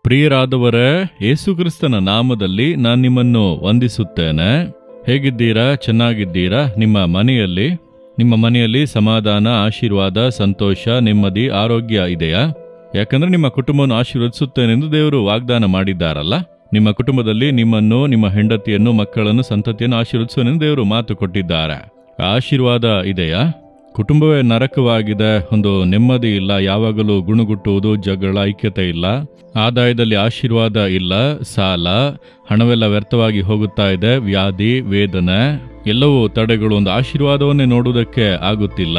ಪ್ರಿಯರಾದವರೇ, ಯೇಸುಕ್ರಿಸ್ತನ ನಾಮದಲ್ಲಿ ನಾನು ನಿಮ್ಮನ್ನು ವಂದಿಸುತ್ತೇನೆ. ಹೇಗಿದ್ದೀರಾ? ಚೆನ್ನಾಗಿದ್ದೀರಾ? ನಿಮ್ಮ ಮನೆಯಲ್ಲಿ ಸಮಾಧಾನ, ಆಶೀರ್ವಾದ, ಸಂತೋಷ, ನೆಮ್ಮದಿ, ಆರೋಗ್ಯ ಇದೆಯಾ? ಯಾಕಂದ್ರೆ ನಿಮ್ಮ ಕುಟುಂಬವನ್ನು ಆಶೀರ್ವದಿಸುತ್ತೇನೆಂದು ದೇವರು ವಾಗ್ದಾನ ಮಾಡಿದ್ದಾರಲ್ಲ. ನಿಮ್ಮ ಕುಟುಂಬದಲ್ಲಿ ನಿಮ್ಮನ್ನು, ನಿಮ್ಮ ಹೆಂಡತಿಯನ್ನು, ಮಕ್ಕಳನ್ನು, ಸಂತತಿಯನ್ನು ಆಶೀರ್ವದಿಸುವೆನೆಂದು ದೇವರು ಮಾತು ಕೊಟ್ಟಿದ್ದಾರೆ. ಆಶೀರ್ವಾದ ಇದೆಯಾ? ಕುಟುಂಬವೇ ನರಕವಾಗಿದೆ, ಒಂದು ನೆಮ್ಮದಿ ಇಲ್ಲ, ಯಾವಾಗಲೂ ಗುಣಗುಟ್ಟುವುದು, ಜಗಳ, ಐಕ್ಯತೆ ಇಲ್ಲ, ಆದಾಯದಲ್ಲಿ ಆಶೀರ್ವಾದ ಇಲ್ಲ, ಸಾಲ, ಹಣವೆಲ್ಲ ವ್ಯರ್ಥವಾಗಿ ಹೋಗುತ್ತಾ ಇದೆ, ವ್ಯಾಧಿ, ವೇದನೆ, ಎಲ್ಲವೂ ತಡೆಗಳು, ಒಂದು ಆಶೀರ್ವಾದವನ್ನೇ ನೋಡುವುದಕ್ಕೆ ಆಗುತ್ತಿಲ್ಲ.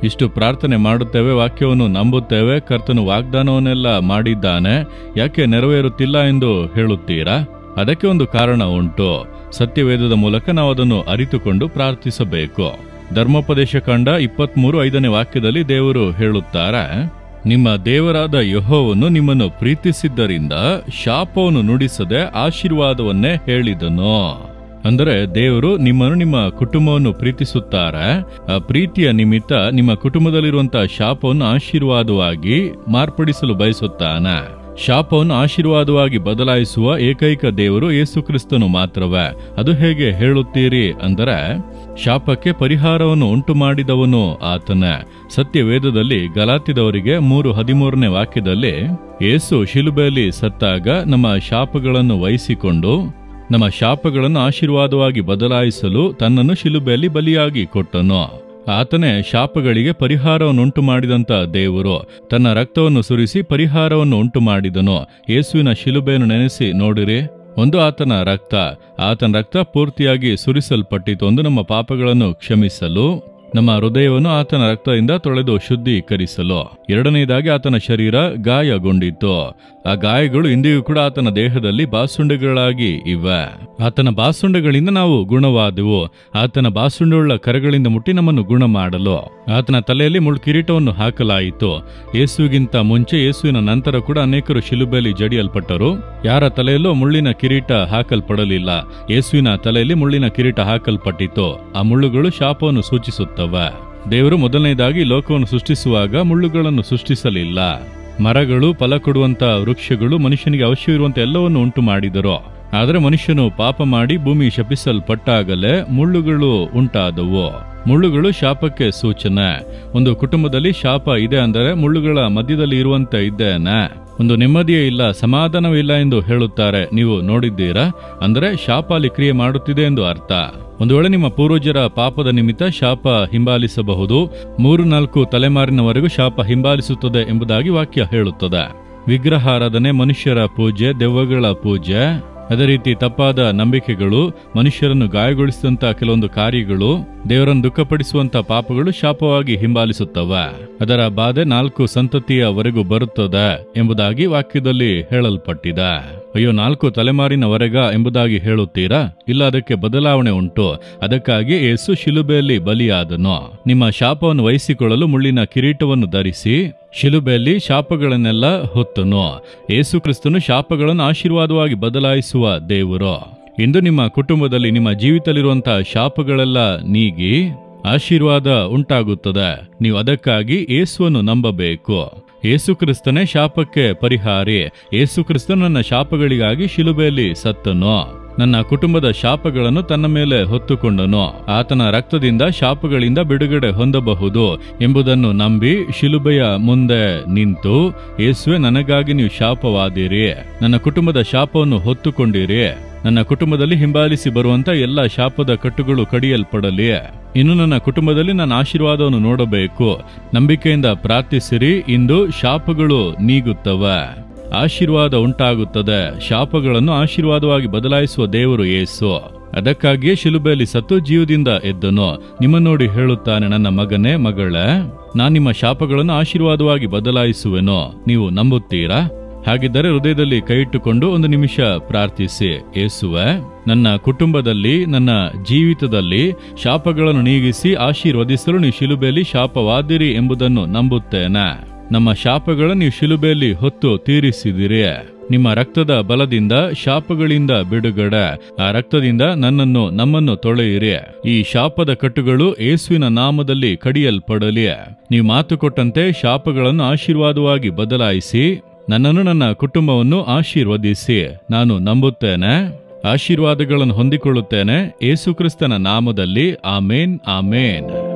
ಇಷ್ಟು ಪ್ರಾರ್ಥನೆ ಮಾಡುತ್ತೇವೆ, ವಾಕ್ಯವನ್ನು ನಂಬುತ್ತೇವೆ, ಕರ್ತನು ವಾಗ್ದಾನವನ್ನೆಲ್ಲ ಮಾಡಿದ್ದಾನೆ, ಯಾಕೆ ನೆರವೇರುತ್ತಿಲ್ಲ ಎಂದು ಹೇಳುತ್ತೀರಾ? ಅದಕ್ಕೆ ಒಂದು ಕಾರಣ ಉಂಟು. ಸತ್ಯವೇದದ ಮೂಲಕ ನಾವು ಅದನ್ನು ಅರಿತುಕೊಂಡು ಪ್ರಾರ್ಥಿಸಬೇಕು. ಧರ್ಮೋಪದೇಶ ಕಾಂಡ 23:5 ವಾಕ್ಯದಲ್ಲಿ ದೇವರು ಹೇಳುತ್ತಾರೆ, ನಿಮ್ಮ ದೇವರಾದ ಯೆಹೋವನು ನಿಮ್ಮನ್ನು ಪ್ರೀತಿಸಿದ್ದರಿಂದ ಶಾಪವನ್ನು ನುಡಿಸದೆ ಆಶೀರ್ವಾದವನ್ನೇ ಹೇಳಿದನು. ಅಂದರೆ ದೇವರು ನಿಮ್ಮನ್ನು, ನಿಮ್ಮ ಕುಟುಂಬವನ್ನು ಪ್ರೀತಿಸುತ್ತಾರೆ. ಆ ಪ್ರೀತಿಯ ನಿಮಿತ್ತ ನಿಮ್ಮ ಕುಟುಂಬದಲ್ಲಿರುವಂತಹ ಶಾಪವನ್ನು ಆಶೀರ್ವಾದವಾಗಿ ಮಾರ್ಪಡಿಸಲು ಬಯಸುತ್ತಾನೆ. ಶಾಪವನ್ನು ಆಶೀರ್ವಾದವಾಗಿ ಬದಲಾಯಿಸುವ ಏಕೈಕ ದೇವರು ಯೇಸುಕ್ರಿಸ್ತನು ಮಾತ್ರವೇ. ಅದು ಹೇಗೆ ಹೇಳುತ್ತೀರಿ ಅಂದರೆ, ಶಾಪಕ್ಕೆ ಪರಿಹಾರವನ್ನು ಉಂಟು ಮಾಡಿದವನು ಆತನೇ. ಸತ್ಯವೇದದಲ್ಲಿ ಗಲಾತ್ಯದವರಿಗೆ 3:13 ವಾಕ್ಯದಲ್ಲಿ, ಯೇಸು ಶಿಲುಬೆಯಲ್ಲಿ ಸತ್ತಾಗ ನಮ್ಮ ಶಾಪಗಳನ್ನು ವಹಿಸಿಕೊಂಡು ನಮ್ಮ ಶಾಪಗಳನ್ನು ಆಶೀರ್ವಾದವಾಗಿ ಬದಲಾಯಿಸಲು ತನ್ನನ್ನು ಶಿಲುಬೆಯಲ್ಲಿ ಬಲಿಯಾಗಿ ಕೊಟ್ಟನು. ಆತನೇ ಶಾಪಗಳಿಗೆ ಪರಿಹಾರವನ್ನು ಉಂಟು ಮಾಡಿದಂಥ ದೇವರು. ತನ್ನ ರಕ್ತವನ್ನು ಸುರಿಸಿ ಪರಿಹಾರವನ್ನು ಉಂಟು ಮಾಡಿದನು. ಯೇಸುವಿನ ಶಿಲುಬೆಯನ್ನು ನೆನೆಸಿ ನೋಡಿರಿ. ಒಂದು ಆತನ ರಕ್ತ ಪೂರ್ತಿಯಾಗಿ ಸುರಿಸಲ್ಪಟ್ಟಿತು. ಒಂದು ನಮ್ಮ ಪಾಪಗಳನ್ನು ಕ್ಷಮಿಸಲು, ನಮ್ಮ ಹೃದಯವನ್ನು ಆತನ ರಕ್ತದಿಂದ ತೊಳೆದು ಶುದ್ಧೀಕರಿಸಲು. ಎರಡನೇದಾಗಿ ಆತನ ಶರೀರ ಗಾಯಗೊಂಡಿತ್ತು. ಆ ಗಾಯಗಳು ಇಂದಿಗೂ ಕೂಡ ಆತನ ದೇಹದಲ್ಲಿ ಬಾಸುಂಡೆಗಳಾಗಿ ಇವೆ. ಆತನ ಬಾಸುಂಡೆಗಳಿಂದ ನಾವು ಗುಣವಾದೆವು. ಆತನ ಬಾಸುಂಡೆಯುಳ್ಳ ಕರಗಳಿಂದ ಮುಟ್ಟಿ ನಮ್ಮನ್ನು ಗುಣ ಮಾಡಲು ಆತನ ತಲೆಯಲ್ಲಿ ಮುಳ್ಕಿರೀಟವನ್ನು ಹಾಕಲಾಯಿತು. ಯೇಸುವಿಗಿಂತ ಮುಂಚೆ, ಯೇಸುವಿನ ನಂತರ ಕೂಡ ಅನೇಕರು ಶಿಲುಬೆಯಲ್ಲಿ ಜಡಿಯಲ್ಪಟ್ಟರು. ಯಾರ ತಲೆಯಲ್ಲೂ ಮುಳ್ಳಿನ ಕಿರೀಟ ಹಾಕಲ್ಪಡಲಿಲ್ಲ. ಯೇಸುವಿನ ತಲೆಯಲ್ಲಿ ಮುಳ್ಳಿನ ಕಿರೀಟ ಹಾಕಲ್ಪಟ್ಟಿತು. ಆ ಮುಳ್ಳುಗಳು ಶಾಪವನ್ನು ಸೂಚಿಸುತ್ತವೆ. ದೇವರು ಮೊದಲನೇದಾಗಿ ಲೋಕವನ್ನು ಸೃಷ್ಟಿಸುವಾಗ ಮುಳ್ಳುಗಳನ್ನು ಸೃಷ್ಟಿಸಲಿಲ್ಲ. ಮರಗಳು, ಫಲ ಕೊಡುವಂತ ವೃಕ್ಷಗಳು, ಮನುಷ್ಯನಿಗೆ ಅವಶ್ಯವಿರುವಂತ ಎಲ್ಲವನ್ನು ಉಂಟು ಮಾಡಿದರು. ಆದರೆ ಮನುಷ್ಯನು ಪಾಪ ಮಾಡಿ ಭೂಮಿ ಶಪಿಸಲ್ಪಟ್ಟಾಗಲೇ ಮುಳ್ಳುಗಳು ಉಂಟಾದವು. ಮುಳ್ಳುಗಳು ಶಾಪಕ್ಕೆ ಸೂಚನೆ. ಒಂದು ಕುಟುಂಬದಲ್ಲಿ ಶಾಪ ಇದೆ ಅಂದರೆ ಮುಳ್ಳುಗಳ ಮಧ್ಯದಲ್ಲಿ ಇರುವಂತ ಇದ್ದೇನೆ. ಒಂದು ನೆಮ್ಮದಿಯೇ ಇಲ್ಲ, ಸಮಾಧಾನವೇ ಇಲ್ಲ ಎಂದು ಹೇಳುತ್ತಾರೆ. ನೀವು ನೋಡಿದ್ದೀರಾ? ಅಂದರೆ ಶಾಪ ಅಲ್ಲಿ ಕ್ರಿಯೆ ಮಾಡುತ್ತಿದೆ ಎಂದು ಅರ್ಥ. ಒಂದು ವೇಳೆ ನಿಮ್ಮ ಪೂರ್ವಜರ ಪಾಪದ ನಿಮಿತ್ತ ಶಾಪ ಹಿಂಬಾಲಿಸಬಹುದು. 3-4 ತಲೆಮಾರಿನವರೆಗೂ ಶಾಪ ಹಿಂಬಾಲಿಸುತ್ತದೆ ಎಂಬುದಾಗಿ ವಾಕ್ಯ ಹೇಳುತ್ತದೆ. ವಿಗ್ರಹಾರಾಧನೆ, ಮನುಷ್ಯರ ಪೂಜೆ, ದೆವ್ವಗಳ ಪೂಜೆ, ಅದೇ ರೀತಿ ತಪ್ಪಾದ ನಂಬಿಕೆಗಳು, ಮನುಷ್ಯರನ್ನು ಗಾಯಗೊಳಿಸಿದಂತ ಕೆಲವೊಂದು ಕಾರ್ಯಗಳು, ದೇವರನ್ನು ದುಃಖಪಡಿಸುವಂತ ಪಾಪಗಳು ಶಾಪವಾಗಿ ಹಿಂಬಾಲಿಸುತ್ತವೆ. ಅದರ ಬಾಧೆ 4 ಸಂತತಿಯವರೆಗೂ ಬರುತ್ತದೆ ಎಂಬುದಾಗಿ ವಾಕ್ಯದಲ್ಲಿ ಹೇಳಲ್ಪಟ್ಟಿದೆ. ಅಯ್ಯೋ, 4 ತಲೆಮಾರಿನವರೆಗ ಎಂಬುದಾಗಿ ಹೇಳುತ್ತೀರಾ? ಇಲ್ಲ, ಅದಕ್ಕೆ ಬದಲಾವಣೆ ಉಂಟು. ಅದಕ್ಕಾಗಿ ಯೇಸು ಶಿಲುಬೆಯಲ್ಲಿ ಬಲಿಯಾದನು. ನಿಮ್ಮ ಶಾಪವನ್ನು ವಹಿಸಿಕೊಳ್ಳಲು ಮುಳ್ಳಿನ ಕಿರೀಟವನ್ನು ಧರಿಸಿ ಶಿಲುಬೆಯಲ್ಲಿ ಶಾಪಗಳನ್ನೆಲ್ಲ ಹೊತ್ತನು. ಯೇಸು ಕ್ರಿಸ್ತನು ಶಾಪಗಳನ್ನು ಆಶೀರ್ವಾದವಾಗಿ ಬದಲಾಯಿಸುವ ದೇವರು. ಇಂದು ನಿಮ್ಮ ಕುಟುಂಬದಲ್ಲಿ, ನಿಮ್ಮ ಜೀವಿತದಲ್ಲಿರುವಂತಹ ಶಾಪಗಳೆಲ್ಲ ನೀಗಿ ಆಶೀರ್ವಾದ ಉಂಟಾಗುತ್ತದೆ. ನೀವು ಅದಕ್ಕಾಗಿ ಯೇಸುವನ್ನು ನಂಬಬೇಕು. ಯೇಸು ಕ್ರಿಸ್ತನೇ ಶಾಪಕ್ಕೆ ಪರಿಹಾರಿ. ಯೇಸು ಕ್ರಿಸ್ತನು ನನ್ನ ಶಾಪಗಳಿಗಾಗಿ ಶಿಲುಬೆಯಲ್ಲಿ ಸತ್ತನು. ನನ್ನ ಕುಟುಂಬದ ಶಾಪಗಳನ್ನು ತನ್ನ ಮೇಲೆ ಹೊತ್ತುಕೊಂಡನು. ಆತನ ರಕ್ತದಿಂದ ಶಾಪಗಳಿಂದ ಬಿಡುಗಡೆ ಹೊಂದಬಹುದು ಎಂಬುದನ್ನು ನಂಬಿ ಶಿಲುಬೆಯ ಮುಂದೆ ನಿಂತು, ಯೇಸುವೆ, ನನಗಾಗಿ ನೀವು ಶಾಪವಾದಿರಿ, ನನ್ನ ಕುಟುಂಬದ ಶಾಪವನ್ನು ಹೊತ್ತುಕೊಂಡಿರಿ, ನನ್ನ ಕುಟುಂಬದಲ್ಲಿ ಹಿಂಬಾಲಿಸಿ ಬರುವಂತ ಎಲ್ಲ ಶಾಪದ ಕಟ್ಟುಗಳು ಕಡಿಯಲ್ಪಡಲಿ. ಇನ್ನು ನನ್ನ ಕುಟುಂಬದಲ್ಲಿ ನನ್ನ ಆಶೀರ್ವಾದವನ್ನು ನೋಡಬೇಕು. ನಂಬಿಕೆಯಿಂದ ಪ್ರಾರ್ಥಿಸಿರಿ. ಇಂದು ಶಾಪಗಳು ನೀಗುತ್ತವೆ, ಆಶೀರ್ವಾದ ಉಂಟಾಗುತ್ತದೆ. ಶಾಪಗಳನ್ನು ಆಶೀರ್ವಾದವಾಗಿ ಬದಲಾಯಿಸುವ ದೇವರು ಯೇಸು. ಅದಕ್ಕಾಗಿಯೇ ಶಿಲುಬೆಯಲ್ಲಿ ಸತ್ತು ಜೀವದಿಂದ ಎದ್ದನು. ನಿಮ್ಮ ನೋಡಿ ಹೇಳುತ್ತಾನೆ, ನನ್ನ ಮಗನೇ, ಮಗಳೇ, ನಾನು ನಿಮ್ಮ ಶಾಪಗಳನ್ನು ಆಶೀರ್ವಾದವಾಗಿ ಬದಲಾಯಿಸುವೆನು. ನೀವು ನಂಬುತ್ತೀರಾ? ಹಾಗಿದ್ದರೆ ಹೃದಯದಲ್ಲಿ ಕೈ ಇಟ್ಟುಕೊಂಡು 1 ನಿಮಿಷ ಪ್ರಾರ್ಥಿಸಿ. ಯೇಸುವೆ, ನನ್ನ ಕುಟುಂಬದಲ್ಲಿ, ನನ್ನ ಜೀವಿತದಲ್ಲಿ ಶಾಪಗಳನ್ನು ನೀಗಿಸಿ ಆಶೀರ್ವದಿಸಲು ನೀವು ಶಿಲುಬೆಯಲ್ಲಿ ಶಾಪವಾದಿರಿ ಎಂಬುದನ್ನು ನಂಬುತ್ತೇನೆ. ನಮ್ಮ ಶಾಪಗಳನ್ನು ನೀವು ಶಿಲುಬೆಯಲ್ಲಿ ಹೊತ್ತು ತೀರಿಸಿದಿರಿ. ನಿಮ್ಮ ರಕ್ತದ ಬಲದಿಂದ ಶಾಪಗಳಿಂದ ಬಿಡುಗಡೆ. ಆ ರಕ್ತದಿಂದ ನಮ್ಮನ್ನು ತೊಳೆಯಿರಿ. ಈ ಶಾಪದ ಕಟ್ಟುಗಳು ಯೇಸುವಿನ ನಾಮದಲ್ಲಿ ಕಡಿಯಲ್ಪಡಲಿ. ನೀವು ಮಾತು ಕೊಟ್ಟಂತೆ ಶಾಪಗಳನ್ನು ಆಶೀರ್ವಾದವಾಗಿ ಬದಲಾಯಿಸಿ ನನ್ನನ್ನು ನನ್ನ ಕುಟುಂಬವನ್ನು ಆಶೀರ್ವದಿಸಿ. ನಾನು ನಂಬುತ್ತೇನೆ, ಆಶೀರ್ವಾದಗಳನ್ನು ಹೊಂದಿಕೊಳ್ಳುತ್ತೇನೆ. ಯೇಸು ಕ್ರಿಸ್ತನ ನಾಮದಲ್ಲಿ ಆಮೇನ್, ಆಮೇನ್.